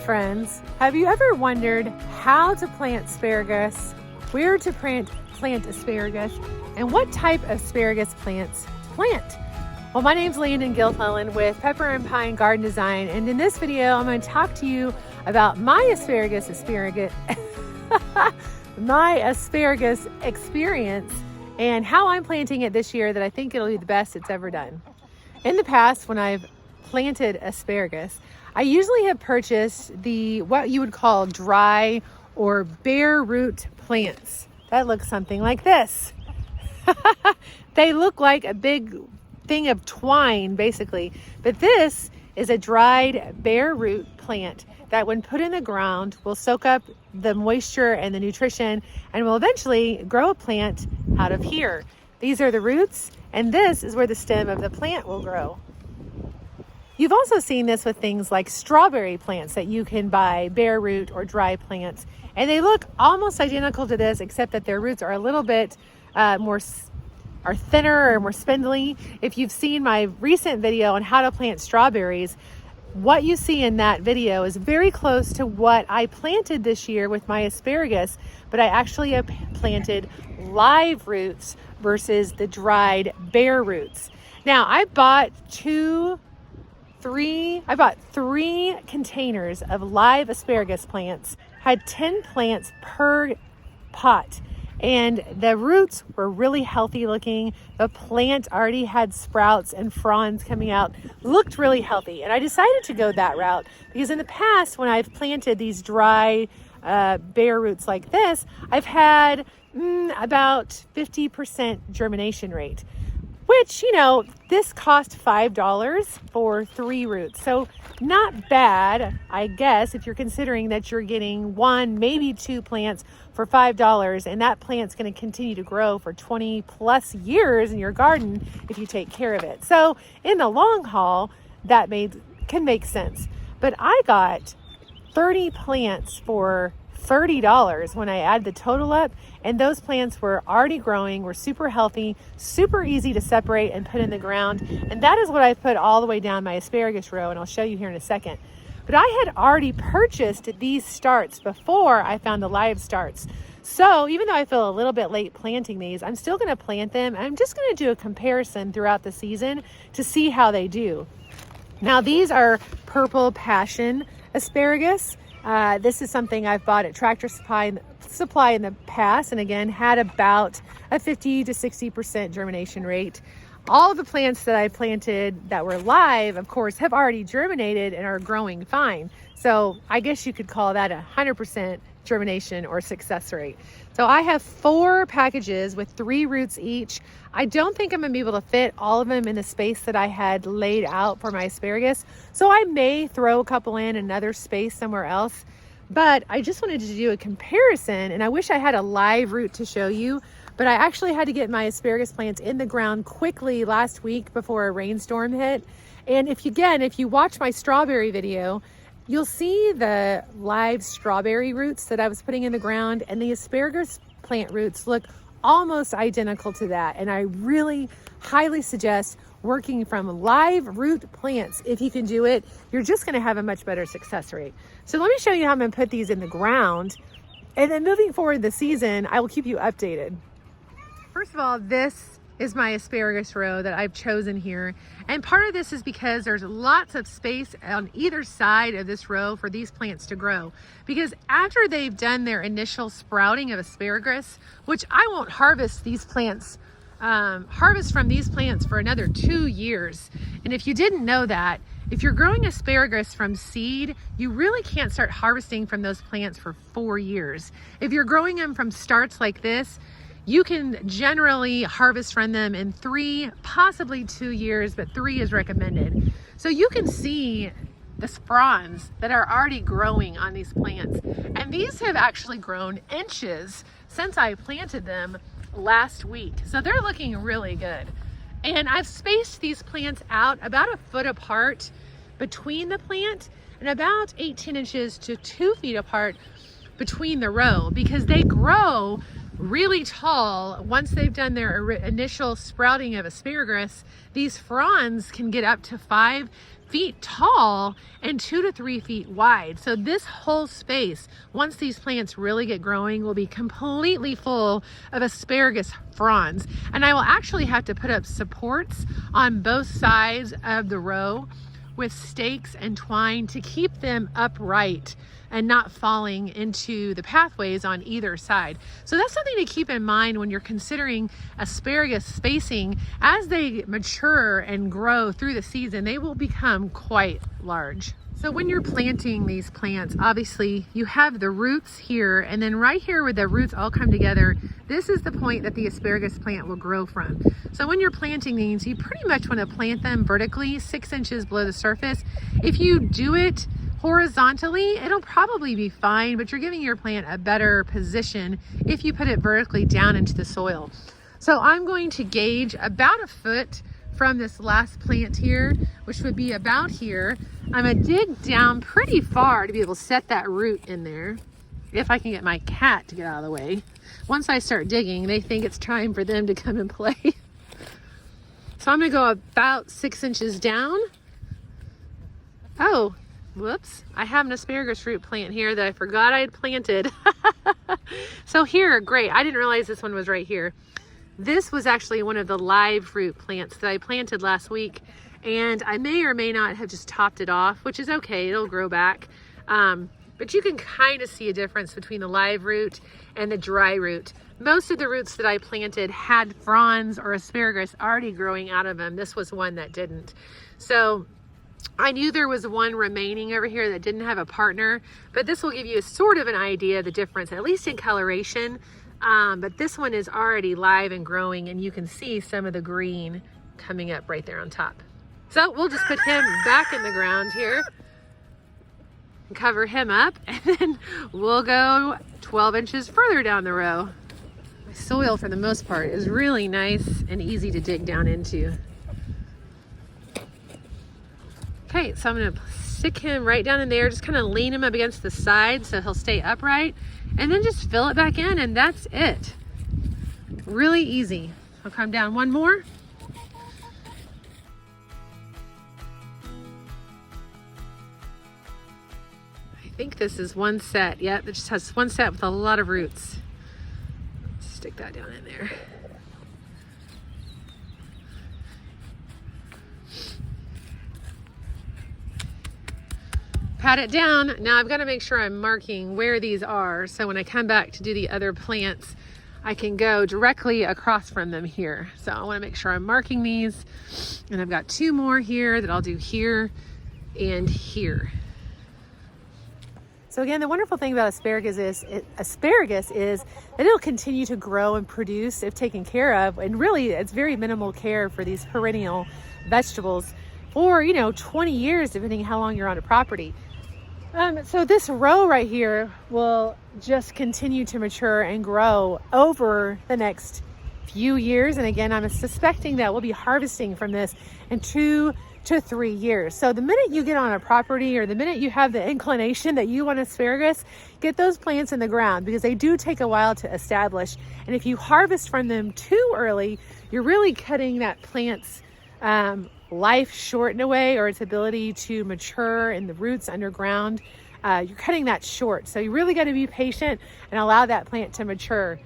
friends. Have you ever wondered how to plant asparagus, where to plant asparagus, and what type of asparagus plants to plant? Well, my name's Landon Gilfillan with Pepper and Pine Garden Design, and in this video, I'm going to talk to you about my asparagus experience and how I'm planting it this year that I think it'll be the best it's ever done. In the past, when I've planted asparagus, I usually have purchased what you would call dry or bare root plants. That looks something like this. They look like a big thing of twine, basically. But this is a dried bare root plant that when put in the ground will soak up the moisture and the nutrition and will eventually grow a plant out of here. These are the roots, and this is where the stem of the plant will grow. You've also seen this with things like strawberry plants that you can buy, bare root or dry plants. And they look almost identical to this, except that their roots are a little bit thinner or more spindly. If you've seen my recent video on how to plant strawberries, what you see in that video is very close to what I planted this year with my asparagus, but I actually have planted live roots versus the dried bare roots. Now, I bought three containers of live asparagus plants, had 10 plants per pot, and the roots were really healthy looking. The plant already had sprouts and fronds coming out, looked really healthy. And I decided to go that route because in the past, when I've planted these dry bare roots like this, I've had about 50% germination rate, which, this cost $5 for 3 roots. So not bad, I guess, if you're considering that you're getting 1, maybe 2 plants for $5, and that plant's going to continue to grow for 20 plus years in your garden if you take care of it. So in the long haul, that can make sense. But I got 30 plants for $30 when I add the total up, and those plants were already growing, were super healthy, super easy to separate and put in the ground. And that is what I put all the way down my asparagus row, and I'll show you here in a second. But I had already purchased these starts before I found the live starts. So even though I feel a little bit late planting these, I'm still going to plant them. I'm just going to do a comparison throughout the season to see how they do. Now, these are purple passion asparagus. This is something I've bought at Tractor Supply in the past, and again, had about a 50 to 60% germination rate. All the plants that I planted that were live, of course, have already germinated and are growing fine. So I guess you could call that 100% germination or success rate. So I have 4 packages with 3 roots each. I don't think I'm gonna be able to fit all of them in the space that I had laid out for my asparagus. So I may throw a couple in another space somewhere else, but I just wanted to do a comparison, and I wish I had a live root to show you, but I actually had to get my asparagus plants in the ground quickly last week before a rainstorm hit. And if you watch my strawberry video, you'll see the live strawberry roots that I was putting in the ground, and the asparagus plant roots look almost identical to that. And I really highly suggest working from live root plants. If you can do it, you're just gonna have a much better success rate. So let me show you how I'm gonna put these in the ground. And then moving forward the season, I will keep you updated. First of all, this is my asparagus row that I've chosen here. And part of this is because there's lots of space on either side of this row for these plants to grow. Because after they've done their initial sprouting of asparagus, which I won't harvest from these plants for another 2 years. And if you didn't know that, if you're growing asparagus from seed, you really can't start harvesting from those plants for 4 years. If you're growing them from starts like this, you can generally harvest from them in 3, possibly 2 years, but 3 is recommended. So you can see the fronds that are already growing on these plants. And these have actually grown inches since I planted them last week. So they're looking really good. And I've spaced these plants out about 1 foot apart between the plant and about 18 inches to 2 feet apart between the row, because they grow really tall. Once they've done their initial sprouting of asparagus, these fronds can get up to 5 feet tall and 2 to 3 feet wide. So this whole space, once these plants really get growing, will be completely full of asparagus fronds. And I will actually have to put up supports on both sides of the row with stakes and twine to keep them upright and not falling into the pathways on either side. So that's something to keep in mind when you're considering asparagus spacing. As they mature and grow through the season, they will become quite large. So when you're planting these plants, obviously you have the roots here, and then right here where the roots all come together, this is the point that the asparagus plant will grow from. So when you're planting these, you pretty much want to plant them vertically, 6 inches below the surface. If you do it horizontally, it'll probably be fine, but you're giving your plant a better position if you put it vertically down into the soil. So I'm going to gauge about 1 foot from this last plant here, which would be about here. I'm gonna dig down pretty far to be able to set that root in there, if I can get my cat to get out of the way. Once I start digging, they think it's time for them to come and play. So I'm gonna go about 6 inches down. Oh, whoops, I have an asparagus root plant here that I forgot I had planted. So here, great, I didn't realize this one was right here. This was actually one of the live root plants that I planted last week, and I may or may not have just topped it off, which is okay, it'll grow back. But you can kind of see a difference between the live root and the dry root. Most of the roots that I planted had fronds or asparagus already growing out of them. This was one that didn't. So I knew there was one remaining over here that didn't have a partner, but this will give you a sort of an idea of the difference, at least in coloration. But this one is already live and growing, and you can see some of the green coming up right there on top. So we'll just put him back in the ground here, cover him up, and then we'll go 12 inches further down the row. The soil, for the most part, is really nice and easy to dig down into. Okay, so I'm gonna stick him right down in there, just kind of lean him up against the side so he'll stay upright, and then just fill it back in, and that's it. Really easy. I'll come down one more. I think this is one set. Yep, it just has one set with a lot of roots. Stick that down in there. Pat it down. Now I've got to make sure I'm marking where these are, so when I come back to do the other plants, I can go directly across from them here. So I want to make sure I'm marking these, and I've got 2 more here that I'll do here and here. So again, the wonderful thing about asparagus is that it'll continue to grow and produce if taken care of, and really it's very minimal care for these perennial vegetables for 20 years, depending how long you're on a property. So this row right here will just continue to mature and grow over the next few years. And again, I'm suspecting that we'll be harvesting from this in 2 to 3 years. So the minute you get on a property, or the minute you have the inclination that you want asparagus, get those plants in the ground, because they do take a while to establish. And if you harvest from them too early, you're really cutting that plant's life short in a way, or its ability to mature in the roots underground. You're cutting that short. So you really got to be patient and allow that plant to mature.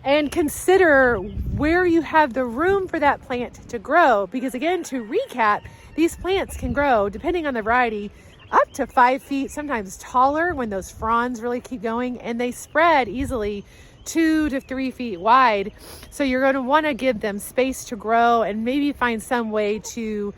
And consider where you have the room for that plant to grow, because again, to recap, these plants can grow, depending on the variety, up to 5 feet, sometimes taller when those fronds really keep going, and they spread easily 2 to 3 feet wide. So you're going to want to give them space to grow, and maybe find some way to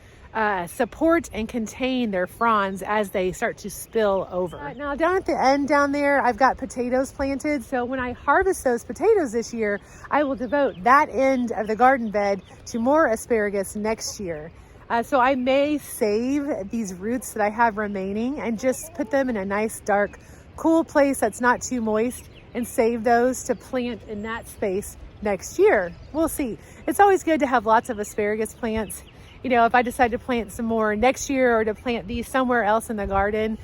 support and contain their fronds as they start to spill over. Now down at the end down there, I've got potatoes planted. So when I harvest those potatoes this year, I will devote that end of the garden bed to more asparagus next year. So I may save these roots that I have remaining and just put them in a nice, dark, cool place that's not too moist, and save those to plant in that space next year. We'll see. It's always good to have lots of asparagus plants. If I decide to plant some more next year, or to plant these somewhere else in the garden,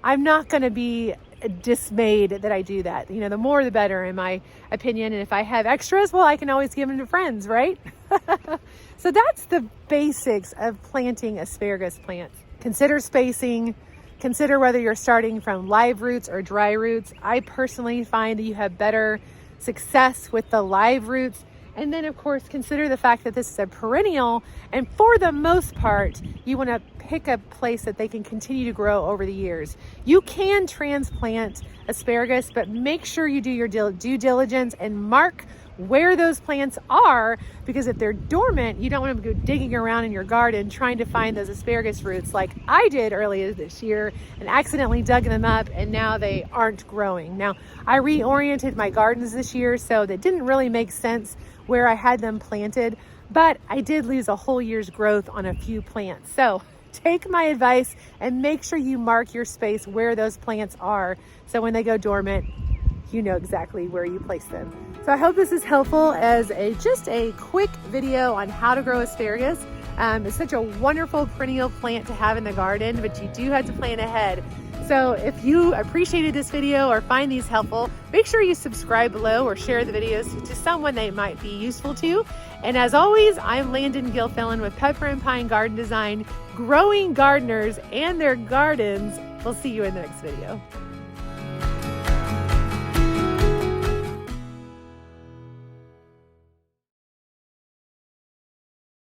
I'm not going to be dismayed that I do that. You know, the more the better in my opinion. And if I have extras, well, I can always give them to friends, right? So that's the basics of planting asparagus plants. Consider spacing. Consider whether you're starting from live roots or dry roots. I personally find that you have better success with the live roots. And then of course, consider the fact that this is a perennial, and for the most part, you want to pick a place that they can continue to grow over the years. You can transplant asparagus, but make sure you do your due diligence and mark where those plants are, because if they're dormant, you don't want to go digging around in your garden trying to find those asparagus roots like I did earlier this year and accidentally dug them up, and now they aren't growing. Now, I reoriented my gardens this year, so that didn't really make sense where I had them planted, but I did lose a whole year's growth on a few plants. So take my advice and make sure you mark your space where those plants are, so when they go dormant, you know exactly where you place them. So I hope this is helpful as just a quick video on how to grow asparagus. It's such a wonderful perennial plant to have in the garden, but you do have to plan ahead. So if you appreciated this video or find these helpful, make sure you subscribe below or share the videos to someone they might be useful to. And as always, I'm Landon Gilfillan with Pepper and Pine Garden Design, growing gardeners and their gardens. We'll see you in the next video.